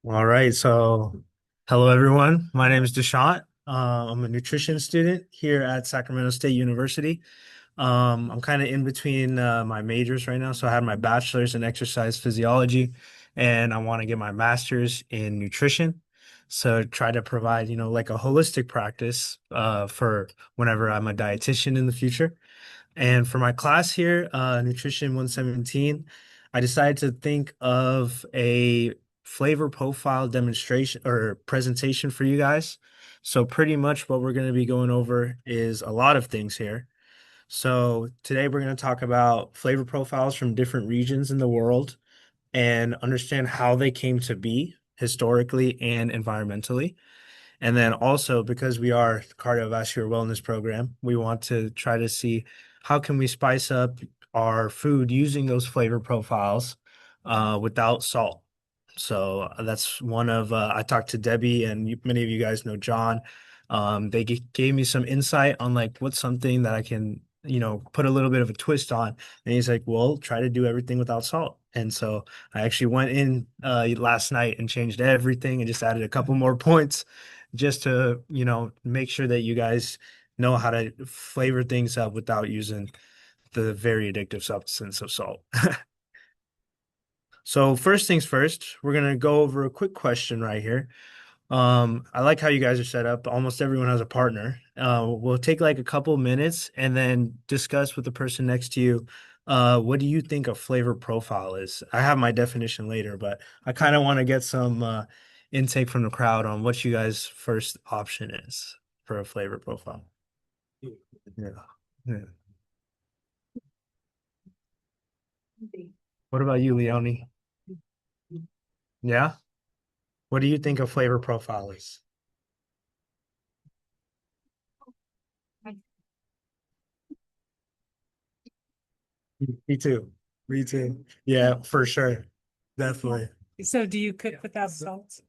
All right, so hello everyone. My name is Dushyant. I'm a nutrition student here at Sacramento State University. I'm kind of in between my majors right now. So I had my bachelor's in exercise physiology, and I want to get my master's in nutrition. So try to provide, like a holistic practice for whenever I'm a dietitian in the future. And for my class here, Nutrition 117, I decided to think of a flavor profile demonstration or presentation for you guys. So pretty much what we're going to be going over is a lot of things here. So today we're going to talk about flavor profiles from different regions in the world and understand how they came to be historically and environmentally. And then also because we are the cardiovascular wellness program, we want to try to see how can we spice up our food using those flavor profiles without salt. So that's one of I talked to Debbie and many of you guys know John. They gave me some insight on like what's something that I can, put a little bit of a twist on. And he's like, well, try to do everything without salt. And so I actually went in last night and changed everything and just added a couple more points just to, make sure that you guys know how to flavor things up without using the very addictive substance of salt. So first things first, we're gonna go over a quick question right here. I like how you guys are set up. Almost everyone has a partner. We'll take like a couple minutes and then discuss with the person next to you. What do you think a flavor profile is? I have my definition later, but I kind of want to get some intake from the crowd on what you guys' first option is for a flavor profile. Yeah. Yeah. What about you, Leonie? Yeah. What do you think a flavor profile is? Me too. Me too. Yeah, for sure. Definitely. So do you cook without salt?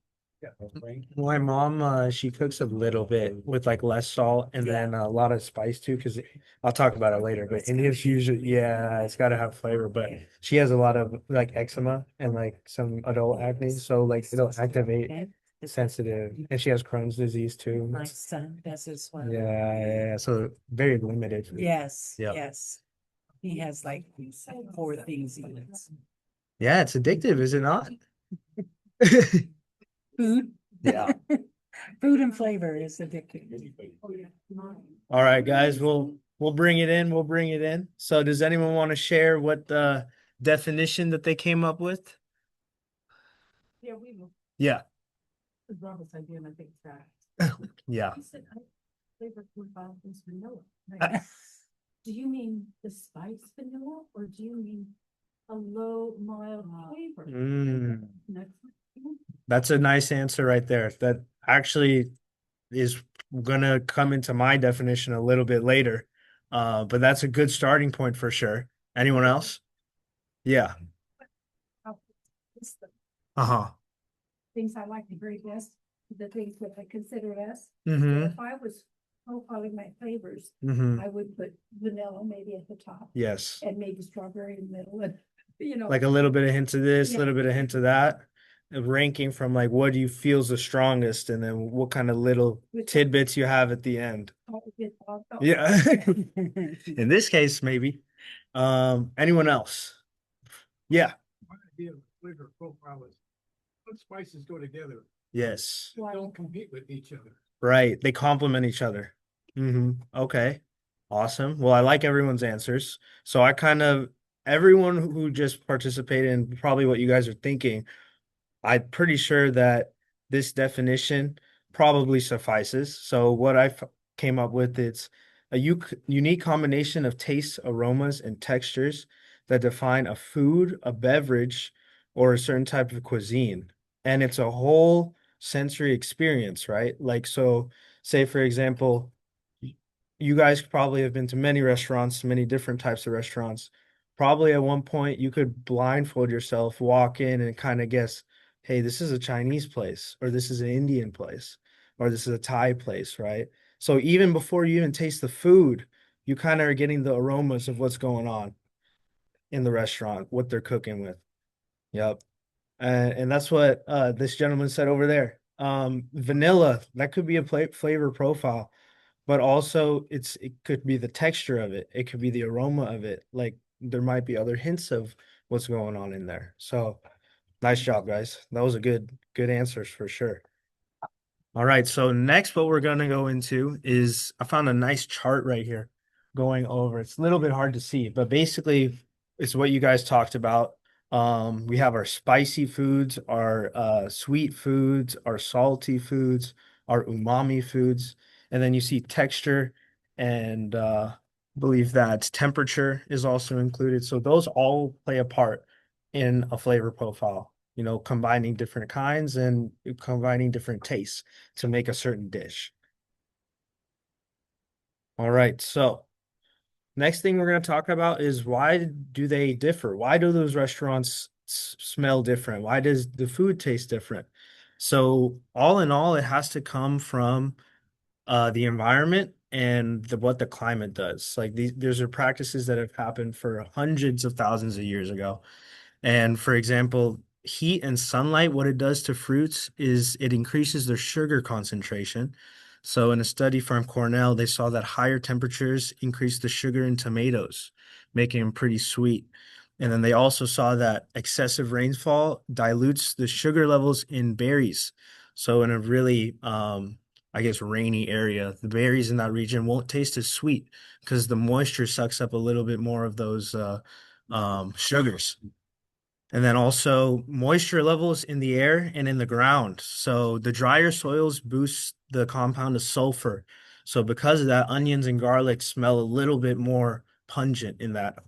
My mom, she cooks a little bit with like less salt and then a lot of spice too, because I'll talk about it later. But Indians usually, yeah, it's got to have flavor. But she has a lot of like eczema and like some adult acne, so like it'll activate sensitive, and she has Crohn's disease too. My son does as well. Yeah, yeah, yeah. So very limited. Yes, Yeah, yes. He has like four things he eats. yeah, it's addictive, is it not? Food, Yeah. food and flavor is addicting. All right, guys, we'll bring it in. We'll bring it in. So does anyone want to share what the definition that they came up with? Yeah, we will. Yeah. Robert's idea, and I think that. Yeah. He said, flavor profile is vanilla. Right. Do you mean the spice vanilla or do you mean a low, mild flavor? Mm, Next. that's a nice answer right there. That actually is gonna come into my definition a little bit later. But that's a good starting point for sure. Anyone else? Yeah. Oh, it's the Uh-huh. things I like the very best, the things that I consider best. So Mm-hmm. if I was profiling my flavors, Mm-hmm. I would put vanilla maybe at the top Yes. and maybe strawberry in the middle and, Like a little bit of hint of this, a yeah. little bit of hint of that, ranking from like what do you feels the strongest, and then what kind of little tidbits you have at the end. Yeah. In this case, maybe. Anyone else? Yeah. My idea of flavor profile is what spices go together. Yes. They don't compete with each other. Right. They complement each other. Okay. Awesome. Well, I like everyone's answers. So I kind of everyone who just participated in probably what you guys are thinking, I'm pretty sure that this definition probably suffices. So what came up with, it's a unique combination of tastes, aromas, and textures that define a food, a beverage, or a certain type of cuisine. And it's a whole sensory experience, right? Like, so say for example, you guys probably have been to many restaurants, many different types of restaurants. Probably at one point you could blindfold yourself, walk in and kind of guess, hey, this is a Chinese place, or this is an Indian place, or this is a Thai place, right? So even before you even taste the food, you kind of are getting the aromas of what's going on in the restaurant, what they're cooking with. Yep. And that's what this gentleman said over there. Vanilla, that could be a flavor profile, but also it could be the texture of it. It could be the aroma of it. Like there might be other hints of what's going on in there. So nice job, guys. That was a good answers for sure. All right, so next what we're gonna go into is I found a nice chart right here going over. It's a little bit hard to see, but basically it's what you guys talked about. We have our spicy foods, our sweet foods, our salty foods, our umami foods, and then you see texture and believe that temperature is also included. So those all play a part in a flavor profile, combining different kinds and combining different tastes to make a certain dish. All right, so next thing we're going to talk about is why do they differ? Why do those restaurants smell different? Why does the food taste different? So all in all, it has to come from the environment and what the climate does. Like these are practices that have happened for hundreds of thousands of years ago. And for example, heat and sunlight, what it does to fruits is it increases their sugar concentration. So in a study from Cornell, they saw that higher temperatures increase the sugar in tomatoes, making them pretty sweet. And then they also saw that excessive rainfall dilutes the sugar levels in berries. So in a really, I guess, rainy area, the berries in that region won't taste as sweet because the moisture sucks up a little bit more of those sugars. And then also moisture levels in the air and in the ground. So the drier soils boost the compound of sulfur. So because of that, onions and garlic smell a little bit more pungent in that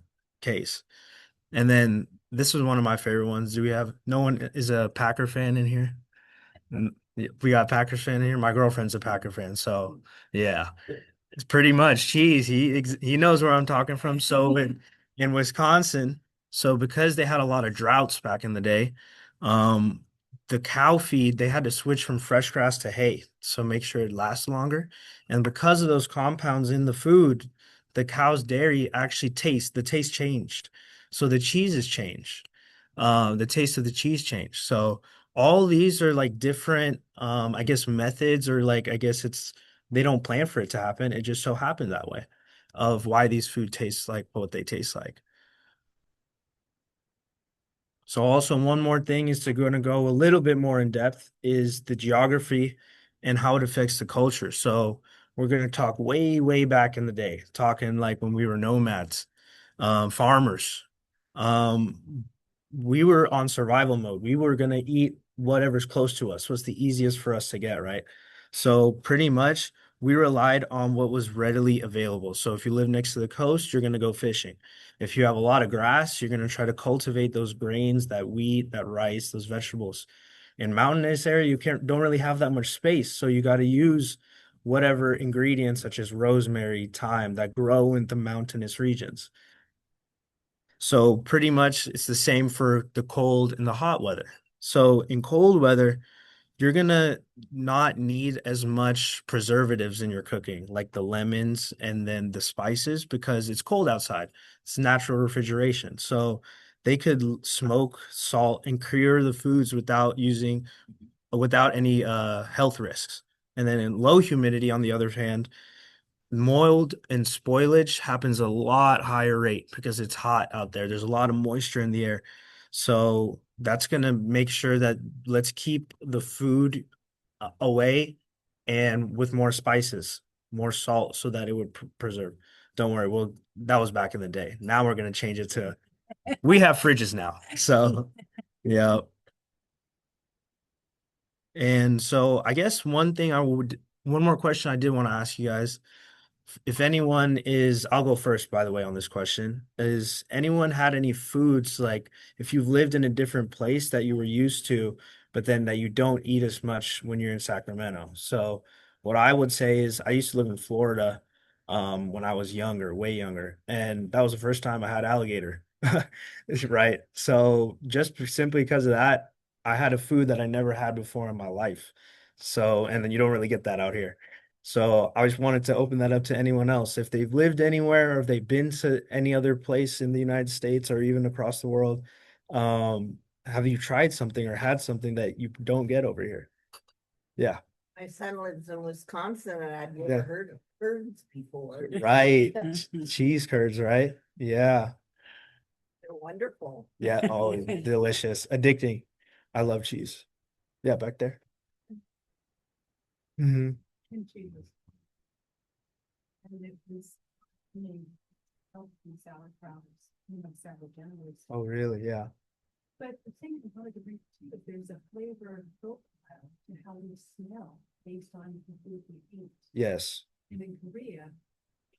case. And then this was one of my favorite ones. Do we have no one is a Packer fan in here? We got Packers fan in here. My girlfriend's a Packer fan, so yeah. It's pretty much cheese. He knows where I'm talking from. So in Wisconsin, so because they had a lot of droughts back in the day, um, the cow feed they had to switch from fresh grass to hay, so make sure it lasts longer. And because of those compounds in the food, the cow's dairy actually the taste changed. So the cheeses changed. The taste of the cheese changed. So all these are like different, I guess methods or like I guess it's they don't plan for it to happen. It just so happened that way of why these food tastes like what they taste like. So also one more thing is to going to go a little bit more in depth is the geography and how it affects the culture. So we're going to talk way, way back in the day, talking like when we were nomads, farmers. Um, we were on survival mode. We were going to eat whatever's close to us. What's the easiest for us to get, right? So pretty much we relied on what was readily available. So if you live next to the coast, you're going to go fishing. If you have a lot of grass, you're going to try to cultivate those grains, that wheat, that rice, those vegetables. In mountainous area, you don't really have that much space, so you got to use whatever ingredients such as rosemary, thyme that grow in the mountainous regions. So pretty much it's the same for the cold and the hot weather. So in cold weather, you're gonna not need as much preservatives in your cooking, like the lemons and then the spices, because it's cold outside. It's natural refrigeration. So they could smoke, salt, and cure the foods without any health risks. And then in low humidity, on the other hand, mold and spoilage happens a lot higher rate because it's hot out there. There's a lot of moisture in the air. So that's going to make sure that let's keep the food away and with more spices, more salt so that it would preserve. Don't worry. Well, that was back in the day. Now we're going to change it to we have fridges now. So, yeah. And so I guess one more question I did want to ask you guys if anyone is, I'll go first, by the way, on this question. Is anyone had any foods like if you've lived in a different place that you were used to, but then that you don't eat as much when you're in Sacramento? So what I would say is I used to live in Florida when I was younger, way younger, and that was the first time I had alligator. Right. So just simply because of that, I had a food that I never had before in my life. So, and then you don't really get that out here. So I just wanted to open that up to anyone else. If they've lived anywhere or if they've been to any other place in the United States or even across the world, have you tried something or had something that you don't get over here? Yeah. My son lives in Wisconsin and I've Yeah. never heard of curds before. Right. Cheese curds, right? Yeah. They're wonderful. Yeah. Oh, delicious. Addicting. I love cheese. Yeah, back there. Hmm. Kimchi was. And it was made healthy sauerkrauts, several generations. Oh, really? Yeah. But the thing about the Greek too, is there's a flavor profile to how we smell based on the food we eat. Yes. And in Korea,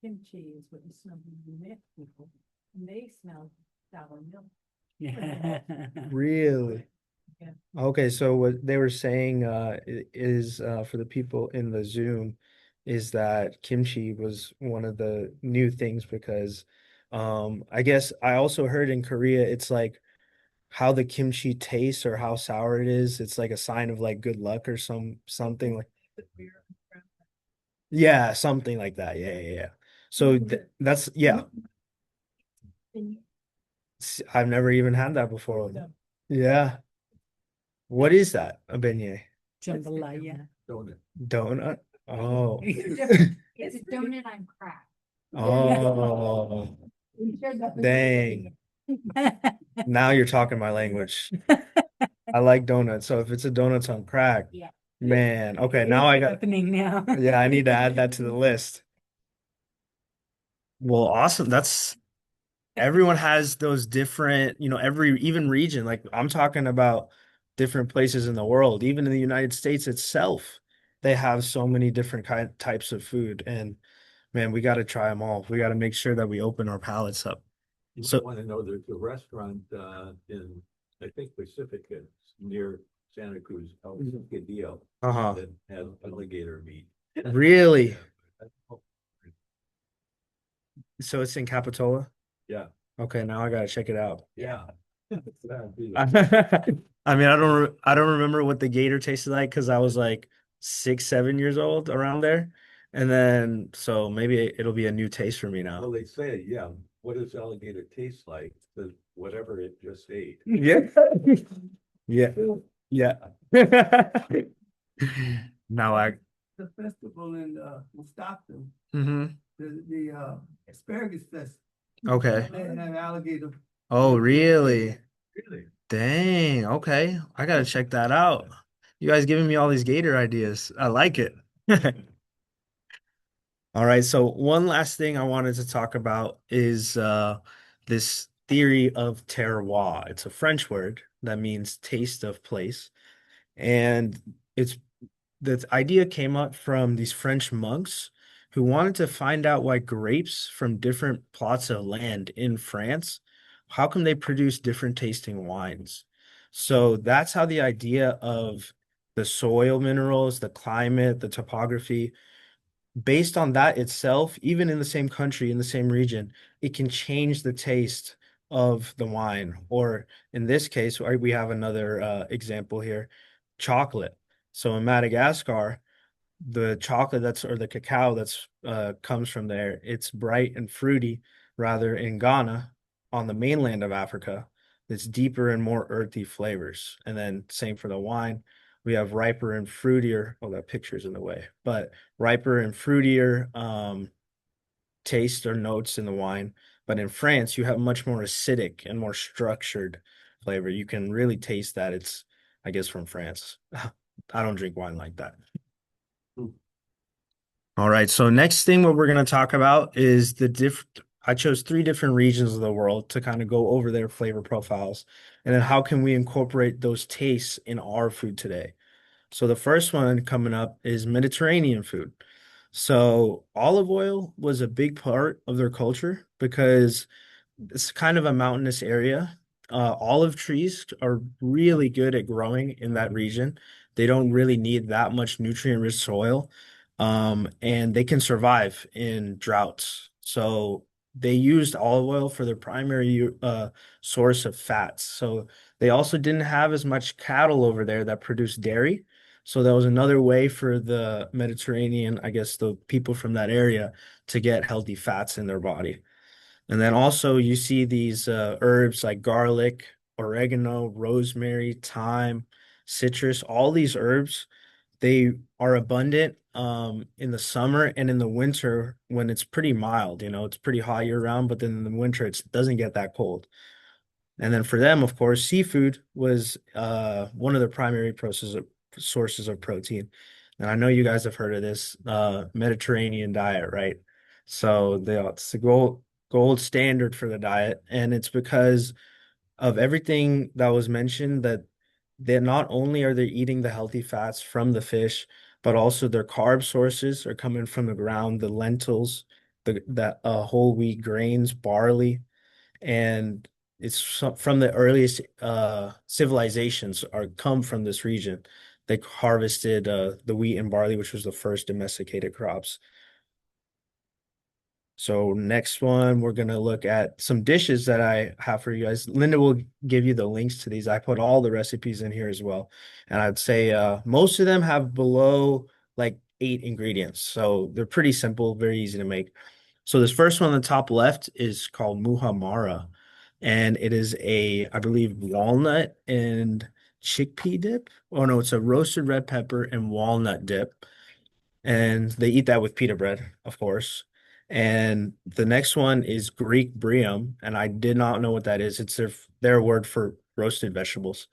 kimchi is what you smell when you meet people, and they smell sour milk. Yeah. Really? Yeah. Okay, so what they were saying is for the people in the Zoom is that kimchi was one of the new things because I guess I also heard in Korea it's like how the kimchi tastes or how sour it is, it's like a sign of like good luck or something like yeah, something like that. Yeah, yeah, yeah. So th that's yeah, And I've never even had that before. No. Yeah. What is that? A beignet? Jambalaya. Donut. Donut? Oh. it's a donut on crack. Oh, dang. Now you're talking my language. I like donuts. So if it's a donuts on crack, Yeah. man. Okay, now I got, Happening now. yeah, I need to add that to the list. Well, awesome. That's everyone has those different, every even region. Like I'm talking about different places in the world, even in the United States itself, they have so many different types of food. And man, we got to try them all. We got to make sure that we open our palates up. You So, might want to know there's a restaurant in, I think Pacifica, near Santa Cruz, El Cercadillo, uh-huh. that has alligator meat. Really? Yeah. So it's in Capitola? Yeah, Okay, now I gotta check it out. yeah. That'd be I mean, I don't remember what the gator tasted like because I was like 6, 7 years old around there. And then so maybe it'll be a new taste for me Well, now. they say, yeah, what does alligator taste like? The whatever it just ate. Yeah. Yeah. Yeah. Now I The festival in Stockton, hmm the asparagus fest. Okay. They have alligator. Oh, really? Really? Dang. Okay. I gotta check that out. You guys giving me all these gator ideas. I like it. All right, so one last thing I wanted to talk about is this theory of terroir. It's a French word that means taste of place. And it's the idea came up from these French monks who wanted to find out why grapes from different plots of land in France, how come they produce different tasting wines? So that's how the idea of the soil minerals, the climate, the topography, based on that itself, even in the same country, in the same region, it can change the taste of the wine. Or in this case, right, we have another example here, chocolate. So in Madagascar, the chocolate that's or the cacao that's comes from there, it's bright and fruity. Rather in Ghana, on the mainland of Africa, it's deeper and more earthy flavors. And then same for the wine. We have riper and fruitier. Oh, that picture's in the way, but riper and fruitier taste or notes in the wine. But in France, you have much more acidic and more structured flavor. You can really taste that it's, I guess, from France. I don't drink wine like that. All right, so next thing what we're going to talk about is I chose 3 different regions of the world to kind of go over their flavor profiles and then how can we incorporate those tastes in our food today. So the first one coming up is Mediterranean food. So olive oil was a big part of their culture because it's kind of a mountainous area. Olive trees are really good at growing in that region. They don't really need that much nutrient-rich soil, and they can survive in droughts. So they used olive oil for their primary source of fats. So they also didn't have as much cattle over there that produced dairy. So that was another way for the Mediterranean, I guess, the people from that area to get healthy fats in their body. And then also you see these herbs like garlic, oregano, rosemary, thyme, citrus, all these herbs, they are abundant in the summer and in the winter when it's pretty mild, it's pretty hot year round, but then in the winter it doesn't get that cold. And then for them, of course, seafood was one of the primary sources of protein. And I know you guys have heard of this Mediterranean diet, right? So it's the gold standard for the diet, and it's because of everything that was mentioned that they not only are they eating the healthy fats from the fish, but also their carb sources are coming from the ground, the lentils, the whole wheat grains, barley, and from the earliest civilizations are come from this region. They harvested the wheat and barley, which was the first domesticated crops. So next one, we're gonna look at some dishes that I have for you guys. Linda will give you the links to these. I put all the recipes in here as well. And I'd say most of them have below like 8 ingredients. So they're pretty simple, very easy to make. So this first one on the top left is called muhammara. And it is I believe, walnut and chickpea dip. Oh no, it's a roasted red pepper and walnut dip, and they eat that with pita bread, of course. And the next one is Greek brie, and I did not know what that is. It's their word for roasted vegetables.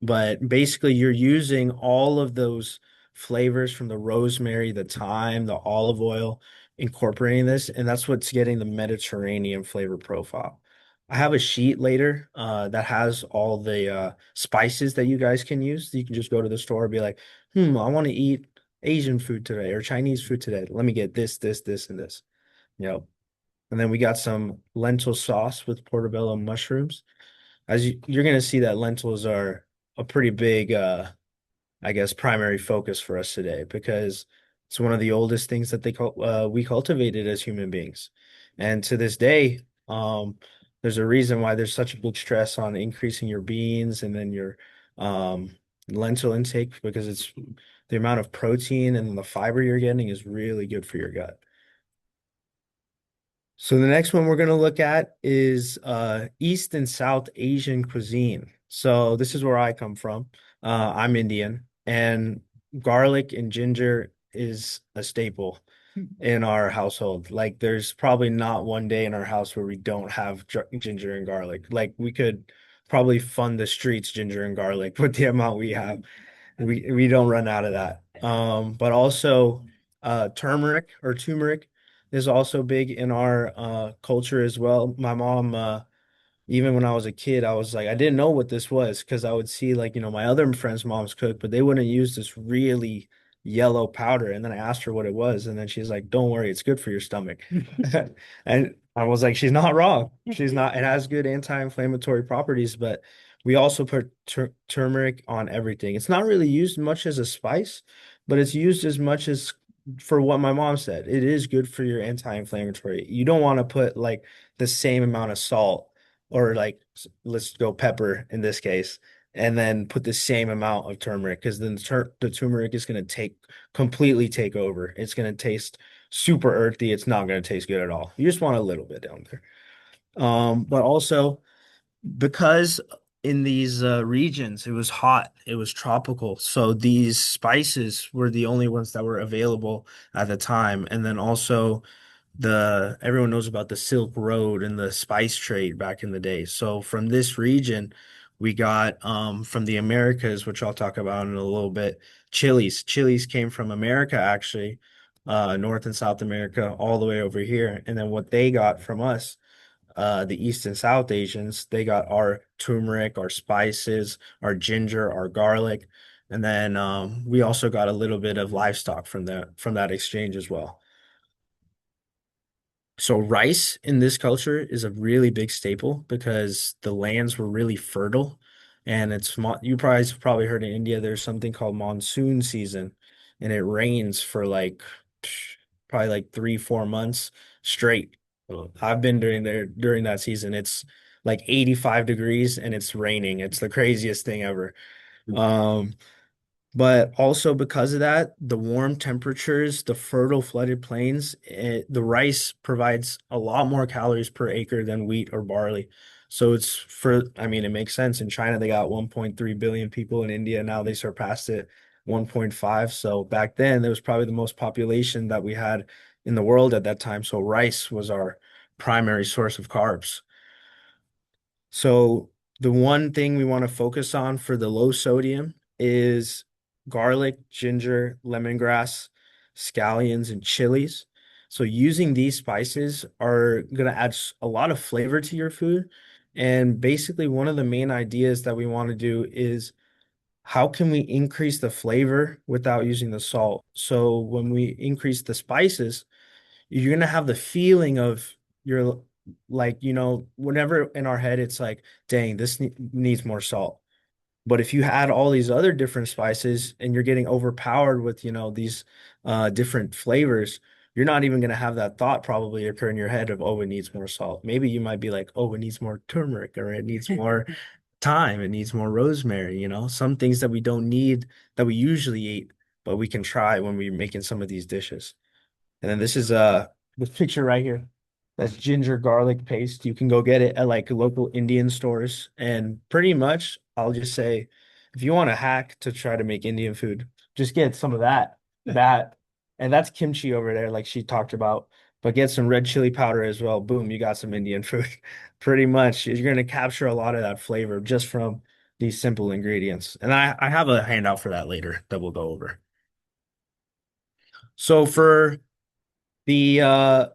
But basically, you're using all of those flavors from the rosemary, the thyme, the olive oil, incorporating this, and that's what's getting the Mediterranean flavor profile. I have a sheet later that has all the spices that you guys can use. You can just go to the store and be like, I want to eat Asian food today or Chinese food today. Let me get this, this, this, and this. Yep. And then we got some lentil sauce with portobello mushrooms. You're going to see that lentils are a pretty big, I guess, primary focus for us today because it's one of the oldest things that we cultivated as human beings. And to this day, there's a reason why there's such a big stress on increasing your beans and then your um, lentil intake because it's the amount of protein and the fiber you're getting is really good for your gut. So the next one we're going to look at is East and South Asian cuisine. So this is where I come from. I'm Indian, and garlic and ginger is a staple in our household. Like there's probably not one day in our house where we don't have ginger and garlic. Like we could probably fund the streets ginger and garlic with the amount we have. We don't run out of that. But also turmeric or turmeric is also big in our culture as well. My mom, even when I was a kid, I was like, I didn't know what this was because I would see like, my other friends' moms cook, but they wouldn't use this really yellow powder. And then I asked her what it was, and then she's like, "Don't worry, it's good for your stomach." And I was like, she's not wrong. She's not. It has good anti-inflammatory properties, but we also put turmeric on everything. It's not really used much as a spice, but it's used as much as for what my mom said. It is good for your anti-inflammatory. You don't want to put like the same amount of salt or like let's go pepper in this case, and then put the same amount of turmeric because then the turmeric is going to completely take over. It's going to taste super earthy. It's not going to taste good at all. You just want a little bit down there. But also because in these regions it was hot, it was tropical, so these spices were the only ones that were available at the time. And then also the everyone knows about the Silk Road and the spice trade back in the day. So from this region, we got from the Americas, which I'll talk about in a little bit, chilies. Chilies came from America actually, North and South America, all the way over here. And then what they got from us, the East and South Asians, they got our turmeric, our spices, our ginger, our garlic, and then we also got a little bit of livestock from that exchange as well. So rice in this culture is a really big staple because the lands were really fertile, and you probably have probably heard in India there's something called monsoon season, and it rains for like probably like 3, 4 months straight. I've been during that season. It's like 85 degrees and it's raining. It's the craziest thing ever. Um, but also because of that, the warm temperatures, the fertile flooded plains, the rice provides a lot more calories per acre than wheat or barley. So it's for, I mean, it makes sense. In China, they got 1.3 billion people. In India, now they surpassed it 1.5. So back then, there was probably the most population that we had in the world at that time. So rice was our primary source of carbs. So the one thing we want to focus on for the low sodium is garlic, ginger, lemongrass, scallions, and chilies. So using these spices are going to add a lot of flavor to your food. And basically, one of the main ideas that we want to do is how can we increase the flavor without using the salt? So when we increase the spices, you're gonna have the feeling of you're like, whenever in our head it's like, dang, this needs more salt. But if you add all these other different spices and you're getting overpowered with, these different flavors, you're not even gonna have that thought probably occur in your head of, oh, it needs more salt. Maybe you might be like, oh, it needs more turmeric or it needs more thyme, it needs more rosemary, some things that we don't need that we usually eat, but we can try when we're making some of these dishes. And then this is this picture right here. That's ginger garlic paste. You can go get it at like local Indian stores. And pretty much, I'll just say, if you want a hack to try to make Indian food, just get some of that, and that's kimchi over there, like she talked about. But get some red chili powder as well. Boom, you got some Indian food. Pretty much, you're gonna capture a lot of that flavor just from these simple ingredients. And I have a handout for that later that we'll go over. So for the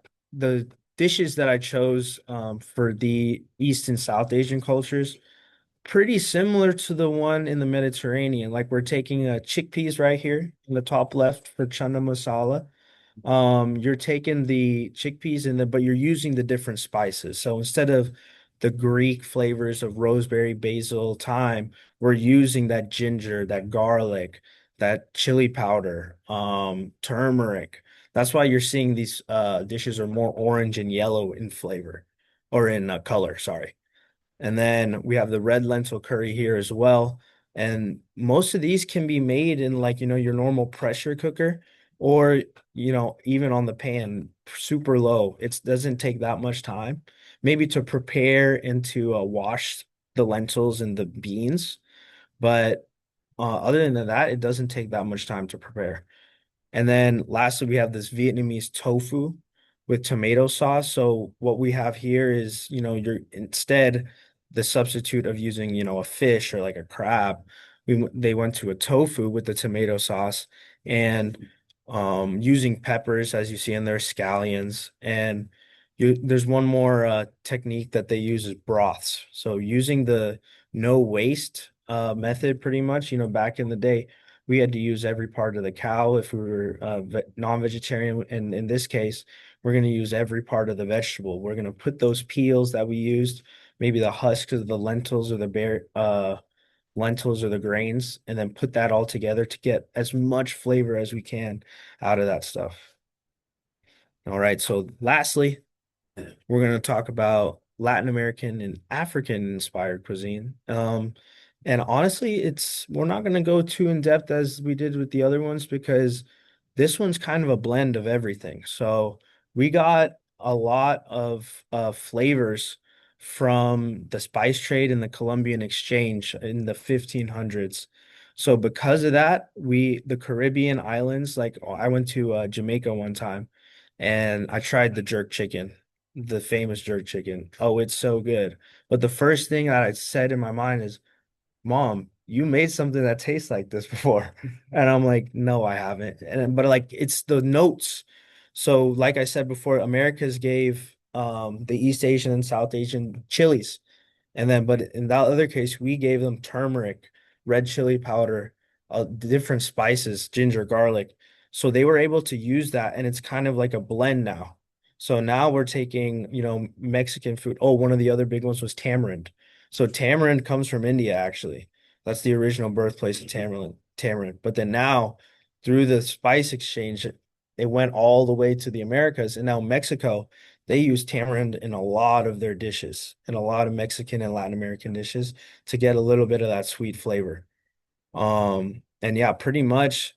dishes that I chose for the East and South Asian cultures, pretty similar to the one in the Mediterranean. Like we're taking chickpeas right here in the top left for chana masala. You're taking the chickpeas but you're using the different spices. So instead of the Greek flavors of rosemary, basil, thyme, we're using that ginger, that garlic, that chili powder, turmeric. That's why you're seeing these dishes are more orange and yellow in flavor or in color, sorry. And then we have the red lentil curry here as well. And most of these can be made in like, your normal pressure cooker or, even on the pan, super low. It doesn't take that much time. Maybe to prepare and to wash the lentils and the beans. But other than that, it doesn't take that much time to prepare. And then lastly, we have this Vietnamese tofu with tomato sauce. So what we have here is, you're instead the substitute of using, a fish or like a crab, they went to a tofu with the tomato sauce and using peppers, as you see in there, scallions. And there's one more technique that they use is broths. So using the no waste method, pretty much, back in the day we had to use every part of the cow if we were non-vegetarian. And in this case, we're going to use every part of the vegetable. We're going to put those peels that we used, maybe the husks of the lentils or the lentils or the grains, and then put that all together to get as much flavor as we can out of that stuff. All right. So lastly, we're going to talk about Latin American and African inspired cuisine. And honestly, we're not going to go too in depth as we did with the other ones because this one's kind of a blend of everything. So we got a lot of flavors from the spice trade and the Columbian exchange in the 1500s. So because of that, the Caribbean islands, like I went to Jamaica one time and I tried the jerk chicken, the famous jerk chicken. Oh, it's so good. But the first thing that I said in my mind is, Mom, you made something that tastes like this before. And I'm like, no, I haven't. But like it's the notes. So like I said before, Americas gave the East Asian and South Asian chilies. And then, but in that other case, we gave them turmeric, red chili powder, different spices, ginger, garlic. So they were able to use that, and it's kind of like a blend now. So now we're taking, Mexican food. Oh, one of the other big ones was tamarind. So tamarind comes from India, actually. That's the original birthplace of tamarind. Tamarind. But then now, through the spice exchange, it went all the way to the Americas, and now Mexico they use tamarind in a lot of their dishes, in a lot of Mexican and Latin American dishes to get a little bit of that sweet flavor. And yeah, pretty much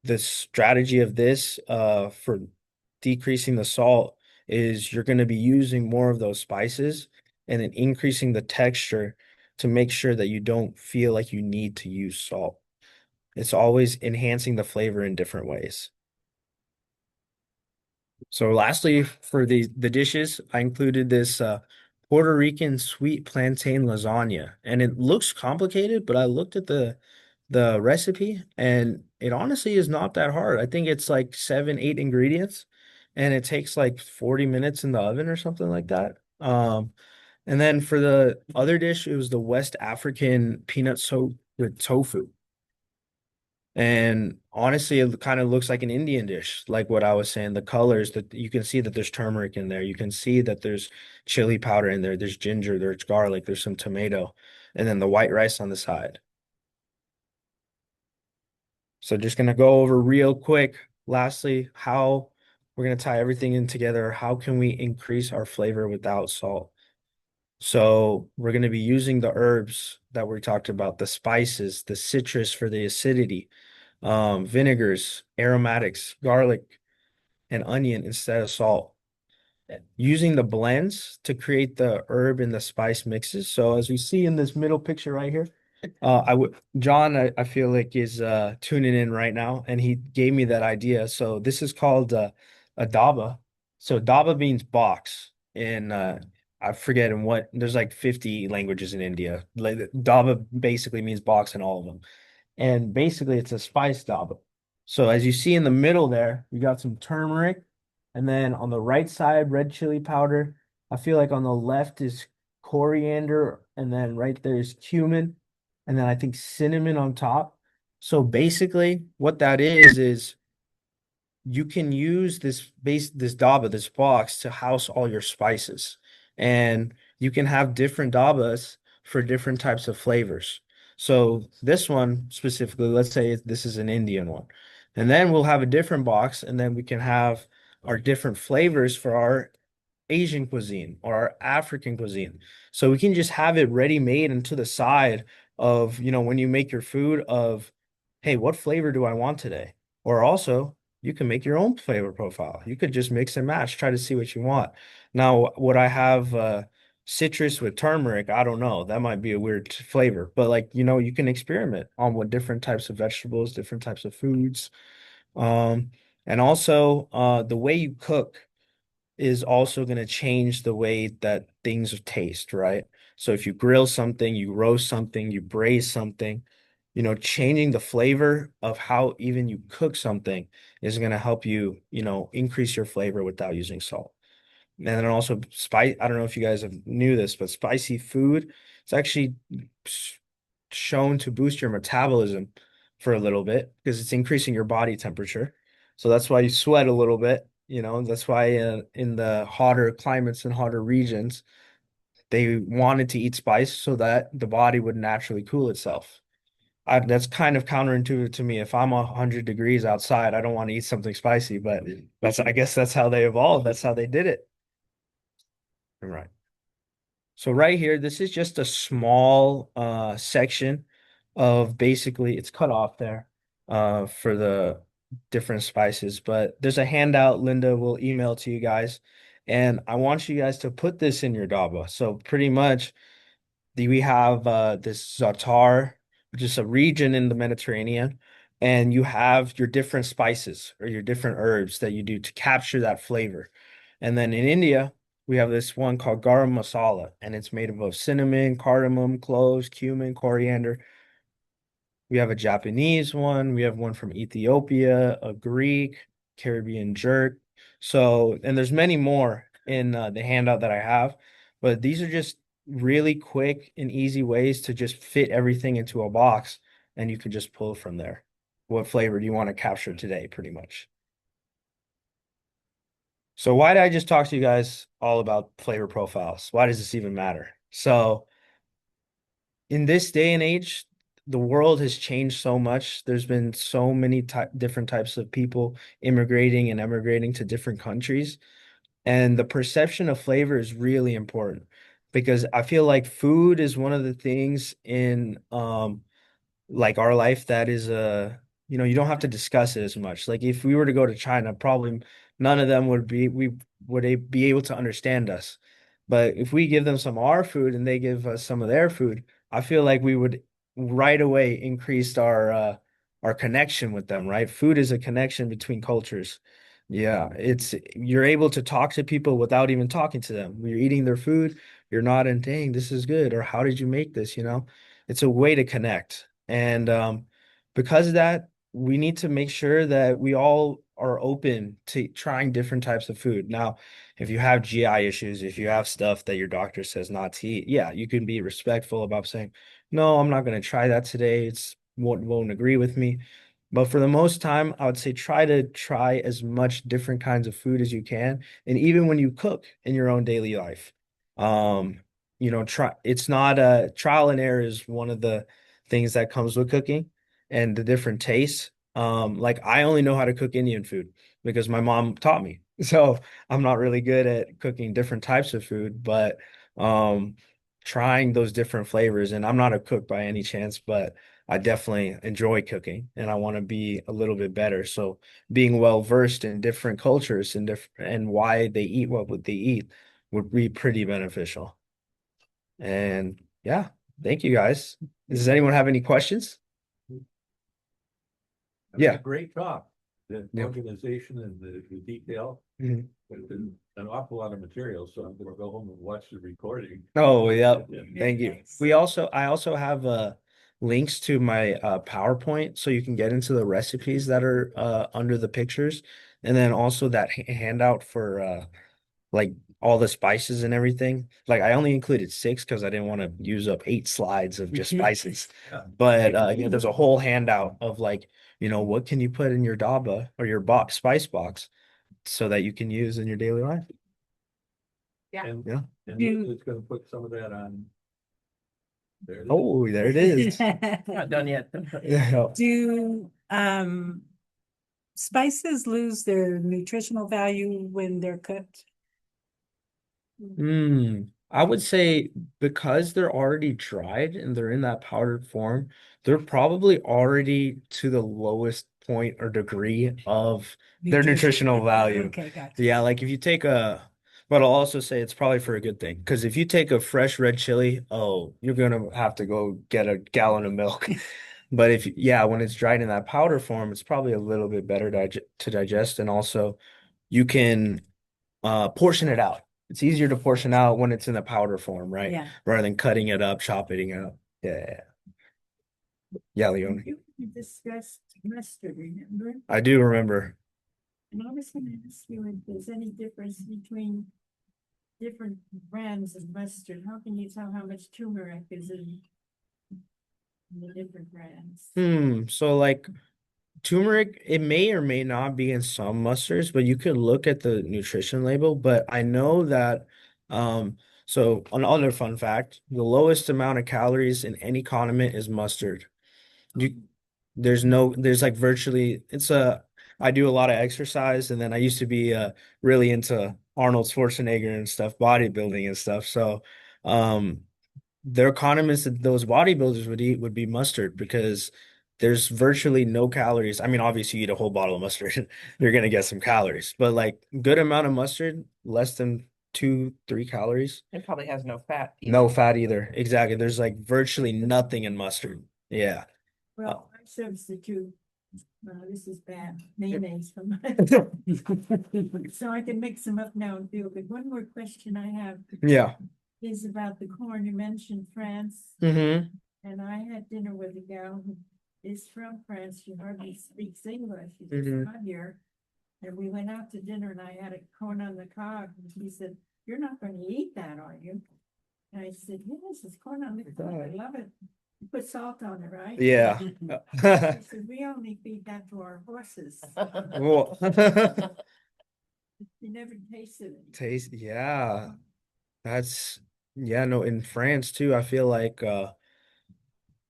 the strategy of this for decreasing the salt is you're going to be using more of those spices and then increasing the texture to make sure that you don't feel like you need to use salt. It's always enhancing the flavor in different ways. So lastly, for the dishes, I included this Puerto Rican sweet plantain lasagna. And it looks complicated, but I looked at the recipe and it honestly is not that hard. I think it's like 7, 8 ingredients and it takes like 40 minutes in the oven or something like that. And then for the other dish, it was the West African peanut soup with tofu. And honestly, it kind of looks like an Indian dish, like what I was saying. The colors that you can see that there's turmeric in there. You can see that there's chili powder in there. There's ginger, there's garlic, there's some tomato, and then the white rice on the side. So just gonna go over real quick. Lastly, how we're gonna tie everything in together. How can we increase our flavor without salt? So we're gonna be using the herbs that we talked about, the spices, the citrus for the acidity, vinegars, aromatics, garlic, and onion instead of salt. Using the blends to create the herb and the spice mixes. So as we see in this middle picture right here, I would John, I feel like is tuning in right now, and he gave me that idea. So this is called a daba. So daba means box, and I forget in what there's like 50 languages in India. Like daba basically means box in all of them. And basically it's a spice daba. So as you see in the middle there, you got some turmeric, and then on the right side, red chili powder. I feel like on the left is coriander, and then right there is cumin, and then I think cinnamon on top. So basically, what that is you can use this daba, this box to house all your spices. And you can have different dabas for different types of flavors. So this one specifically, let's say this is an Indian one. And then we'll have a different box, and then we can have our different flavors for our Asian cuisine or our African cuisine. So we can just have it ready made and to the side of, when you make your food of, hey, what flavor do I want today? Or also, you can make your own flavor profile. You could just mix and match, try to see what you want. Now, would I have citrus with turmeric? I don't know. That might be a weird flavor, but like, you can experiment on what different types of vegetables, different types of foods. Um, and also the way you cook is also going to change the way that things taste, right? So if you grill something, you roast something, you braise something, changing the flavor of how even you cook something is going to help you, increase your flavor without using salt. And then also spice, I don't know if you guys have knew this, but spicy food, it's actually shown to boost your metabolism for a little bit because it's increasing your body temperature. So that's why you sweat a little bit. That's why in the hotter climates and hotter regions, they wanted to eat spice so that the body would naturally cool itself. That's kind of counterintuitive to me. If I'm 100 degrees outside, I don't want to eat something spicy, but I guess that's how they evolved. That's how they did it. Right. So right here, this is just a small section of basically it's cut off there for the different spices, but there's a handout Linda will email to you guys. And I want you guys to put this in your daba. So pretty much we have this Zatar, which is a region in the Mediterranean, and you have your different spices or your different herbs that you do to capture that flavor. And then in India, we have this one called garam masala, and it's made up of cinnamon, cardamom, cloves, cumin, coriander. We have a Japanese one. We have one from Ethiopia, a Greek, Caribbean jerk. So, and there's many more in the handout that I have, but these are just really quick and easy ways to just fit everything into a box, and you can just pull from there. What flavor do you want to capture today, pretty much? So why did I just talk to you guys all about flavor profiles? Why does this even matter? So in this day and age, the world has changed so much. There's been so many different types of people immigrating and emigrating to different countries. And the perception of flavor is really important because I feel like food is one of the things in like our life that is you don't have to discuss it as much. Like if we were to go to China, probably none of them would be able to understand us. But if we give them some of our food and they give us some of their food, I feel like we would right away increase our connection with them, right? Food is a connection between cultures. Yeah, it's you're able to talk to people without even talking to them. When you're eating their food, you're not in, dang, this is good, or how did you make this, you know? It's a way to connect. And because of that, we need to make sure that we all are open to trying different types of food. Now, if you have GI issues, if you have stuff that your doctor says not to eat, yeah, you can be respectful about saying, no, I'm not going to try that today. It's won't agree with me. But for the most time, I would say try to try as much different kinds of food as you can. And even when you cook in your own daily life, um, try it's not a trial and error is one of the things that comes with cooking and the different tastes. Like I only know how to cook Indian food because my mom taught me. So I'm not really good at cooking different types of food, but um trying those different flavors. And I'm not a cook by any chance, but I definitely enjoy cooking and I want to be a little bit better. So being well versed in different cultures and different and why they eat what would they eat would be pretty beneficial. And yeah, thank you guys. Does anyone have any questions? I mean, Yeah. a great talk. The Yeah. organization and the detail. Mhm. There's been an awful lot of material, so I'm gonna go home and watch the recording. Oh, yeah. Yeah. Thank you. I also have links to my PowerPoint so you can get into the recipes that are under the pictures. And then also that handout for like all the spices and everything. Like I only included six because I didn't want to use up 8 slides of just spices. Yeah. But there's a whole handout of like, what can you put in your daba or your box spice box so that you can use in your daily life. And, Yeah. and You- Liz is gonna put some of that on. There it is. Oh, there it is. Not done yet. Yeah. Do spices lose their nutritional value when they're cooked? I would say because they're already dried and they're in that powdered form, they're probably already to the lowest point or degree of their nutritional value. Okay, gotcha. Yeah, like if you take but I'll also say it's probably for a good thing. Because if you take a fresh red chili, oh, you're gonna have to go get a gallon of milk. But yeah, when it's dried in that powder form, it's probably a little bit better to digest. And also you can portion it out. It's easier to portion out when it's in the powder form, right? Yeah. Rather than cutting it up, chopping it up. Yeah. Yeah, Leone. You discussed mustard, remember? I do remember. And I was gonna ask you if there's any difference between different brands of mustard. How can you tell how much turmeric is in the different brands? So like turmeric, it may or may not be in some mustards, but you could look at the nutrition label. But I know that, so another fun fact, the lowest amount of calories in any condiment is mustard. You, there's like virtually, I do a lot of exercise and then I used to be really into Arnold Schwarzenegger and stuff, bodybuilding and stuff. So, their condiments that those bodybuilders would eat would be mustard because there's virtually no calories. I mean, obviously you eat a whole bottle of mustard, you're gonna get some calories, but like good amount of mustard, less than 2, 3 calories. It probably has no fat. No fat either. Exactly. There's like virtually nothing in mustard. Yeah. Well, I substitute, this is bad, mayonnaise for my, so I can mix them up now and feel good. One more question I have Yeah. is about the corn. You mentioned France, Mm-hmm. and I had dinner with a gal who is from France. She hardly speaks English. She's just Mhm. not here. And we went out to dinner and I had a corn on the cob and she said, "You're not going to eat that, are you?" And I said, "Yes, it's corn on the cob. I love it. You put salt on it, right?" Yeah. She said, "We only feed that to our horses. Well, You never tasted it." taste, yeah. That's yeah, no, in France too, I feel like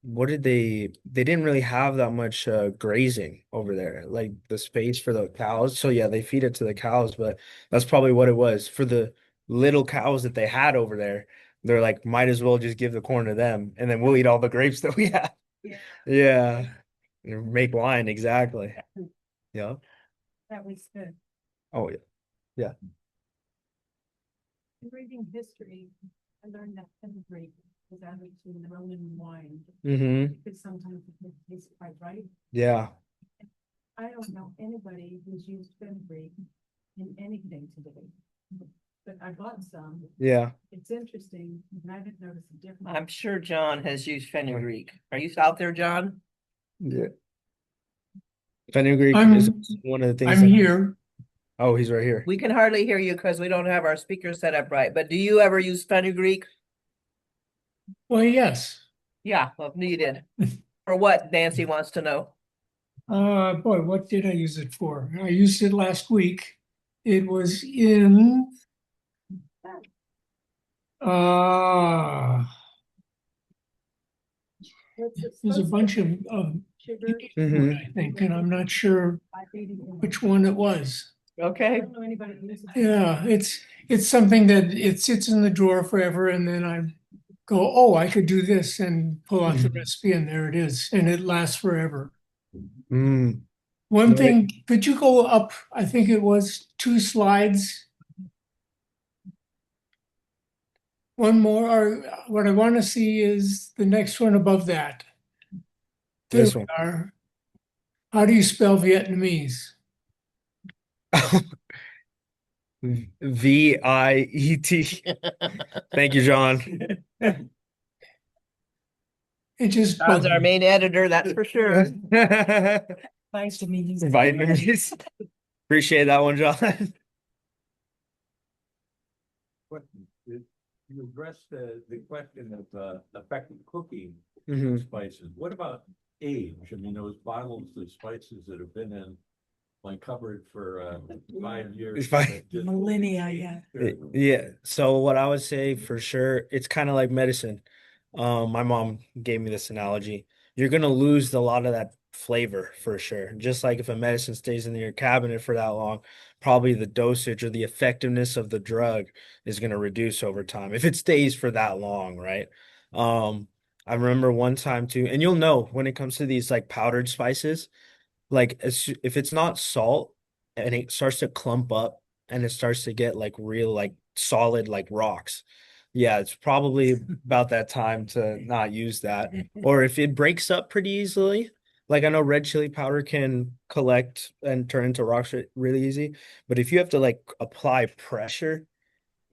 what did they didn't really have that much grazing over there, like the space for the cows. So yeah, they feed it to the cows, but that's probably what it was. For the little cows that they had over there, they're like, might as well just give the corn to them and then we'll eat all the grapes that we have. Yeah, Yeah. Make wine, exactly. Yeah. that was good. Oh yeah. Yeah. In reading history, I learned that fenugreek was added to the Roman wine Mm-hmm. because sometimes it tastes quite right. Yeah. I don't know anybody who's used fenugreek in anything today. But I bought some. Yeah. It's interesting, and I didn't notice a difference. I'm sure John has used fenugreek. Are you out there, John? Yeah. Fenugreek I'm- is one of the things I'm that- here. Oh, he's right here. We can hardly hear you because we don't have our speaker set up right, but do you ever use fenugreek? Well, yes. Yeah, well, needed. For what, Nancy wants to know. Boy, what did I use it for? I used it last week. It was in uh What's it there's a supposed bunch to of be? Sugar. Mhm. I think, and I'm not sure which one it was. I Okay, don't know anybody who uses. Yeah, it's something that it sits in the drawer forever, and then I go, oh, I could do this and pull out the recipe, and there it is, and it lasts forever. Mm. One No, thing, could you go up? I think it was 2 slides. One more, or what I want to see is the next one above that. There This we one. are. How do you spell Vietnamese? VIET. Thank you, John. It just John's bugged our me. main editor, that's for sure. Nice to meet you. Vitamins. Appreciate that one, John. Question. You addressed the question of effective cooking Mhm. spices. What about age? I mean, those bottles of spices that have been in my cupboard for 5 years. It's fine. that just- Millennia, yeah. Yeah. So what I would say for sure, it's kind of like medicine. My mom gave me this analogy. You're gonna lose a lot of that flavor for sure. Just like if a medicine stays in your cabinet for that long, probably the dosage or the effectiveness of the drug is gonna reduce over time if it stays for that long, right? I remember one time too, and you'll know when it comes to these like powdered spices, like if it's not salt and it starts to clump up and it starts to get like real like solid like rocks, yeah, it's probably about that time to not use that. Or if it breaks up pretty easily, like I know red chili powder can collect and turn into rocks really easy, but if you have to like apply pressure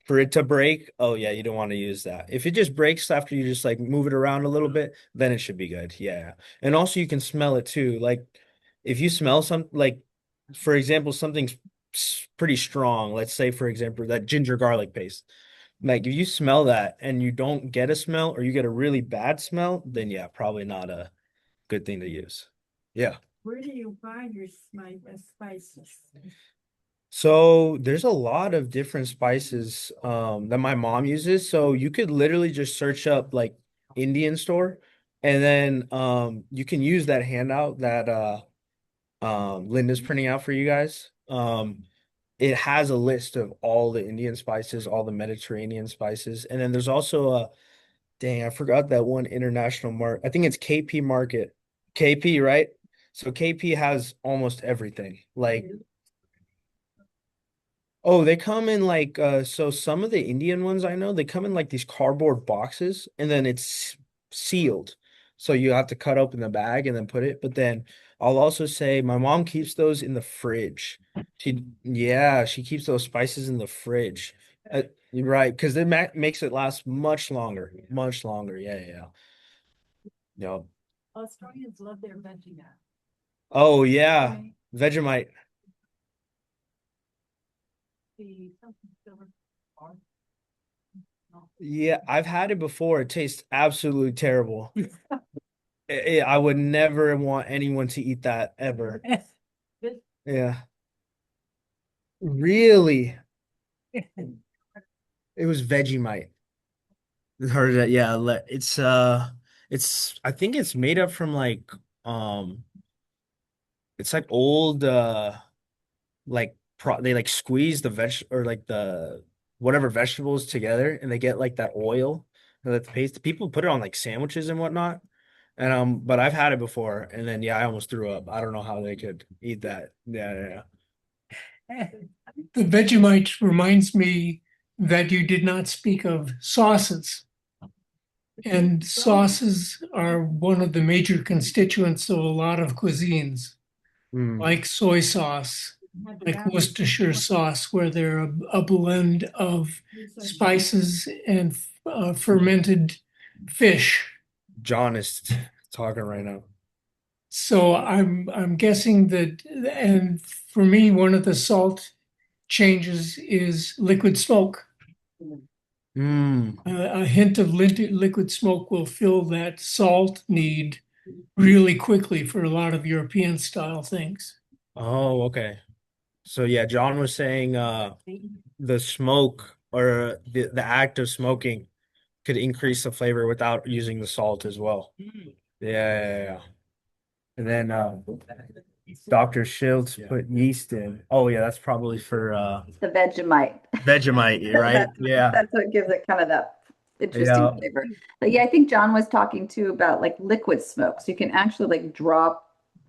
for it to break, oh yeah, you don't want to use that. If it just breaks after you just like move it around a little bit, then it should be good. Yeah. And also you can smell it too. Like if you smell some like for example, something's pretty strong, let's say for example, that ginger garlic paste. Like if you smell that and you don't get a smell or you get a really bad smell, then yeah, probably not a good thing to use. Yeah. Where do you buy your spices? So there's a lot of different spices that my mom uses. So you could literally just search up like Indian store and then you can use that handout that Linda's printing out for you guys. It has a list of all the Indian spices, all the Mediterranean spices, and then there's also a dang, I forgot that one international market. I think it's KP Market. KP, right? So KP has almost everything. Like oh, they come in like so some of the Indian ones I know, they come in like these cardboard boxes and then it's sealed. So you have to cut open the bag and then put it. But then I'll also say my mom keeps those in the fridge. Yeah, she keeps those spices in the fridge. You're right, because it makes it last much longer, much longer. Yeah, yeah, yeah. Yep. Australians love their veggie now. Oh yeah, Vegemite. The something silver. Yeah, I've had it before. It tastes absolutely terrible. I would never want anyone to eat that ever. Yeah. Really? It was Vegemite. Heard that? Yeah, it's I think it's made up from like it's like old like they like squeeze the veg or like the whatever vegetables together and they get like that oil and that paste. People put it on like sandwiches and whatnot. And but I've had it before and then yeah, I almost threw up. I don't know how they could eat that. Yeah, yeah, The Vegemite reminds me that you did not speak of sauces. And sauces are one of the major constituents of a lot of cuisines, Mm. like soy sauce, like Worcestershire sauce, where they're a blend of spices and fermented fish. John is talking right now. So I'm guessing that, and for me, one of the salt changes is liquid smoke. Mm. A hint of liquid smoke will fill that salt need really quickly for a lot of European style things. Oh, okay. So yeah, John was saying the smoke or the act of smoking could increase the flavor without using the salt as well. Yeah. And then Dr. Schultz put yeast in. Oh yeah, that's probably for The Vegemite. Vegemite, right? Yeah. That's what gives it kind of that interesting Yeah. flavor. But yeah, I think John was talking too about like liquid smoke. So you can actually like drop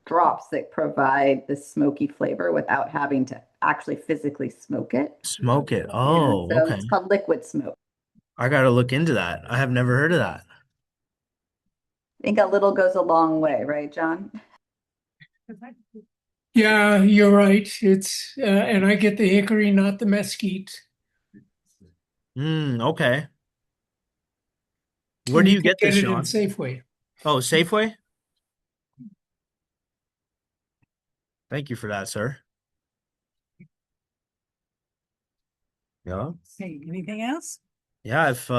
drops that provide the smoky flavor without having to actually physically smoke it. Smoke it. Yeah, Oh, so okay. it's called liquid smoke. I gotta look into that. I have never heard of that. I think a little goes a long way, right, John? Yeah, you're right. It's and I get the hickory, not the mesquite. Okay. Where And do you you can get this, get it in Sean? Safeway. Oh, Safeway? Thank you for that, sir. Yeah. Hey, anything else? Yeah, if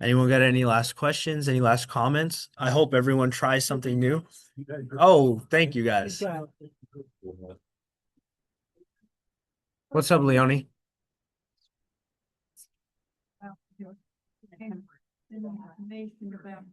anyone got any last questions, any last comments, I hope everyone tries something new. Oh, thank you guys. What's up, Leonie? Information about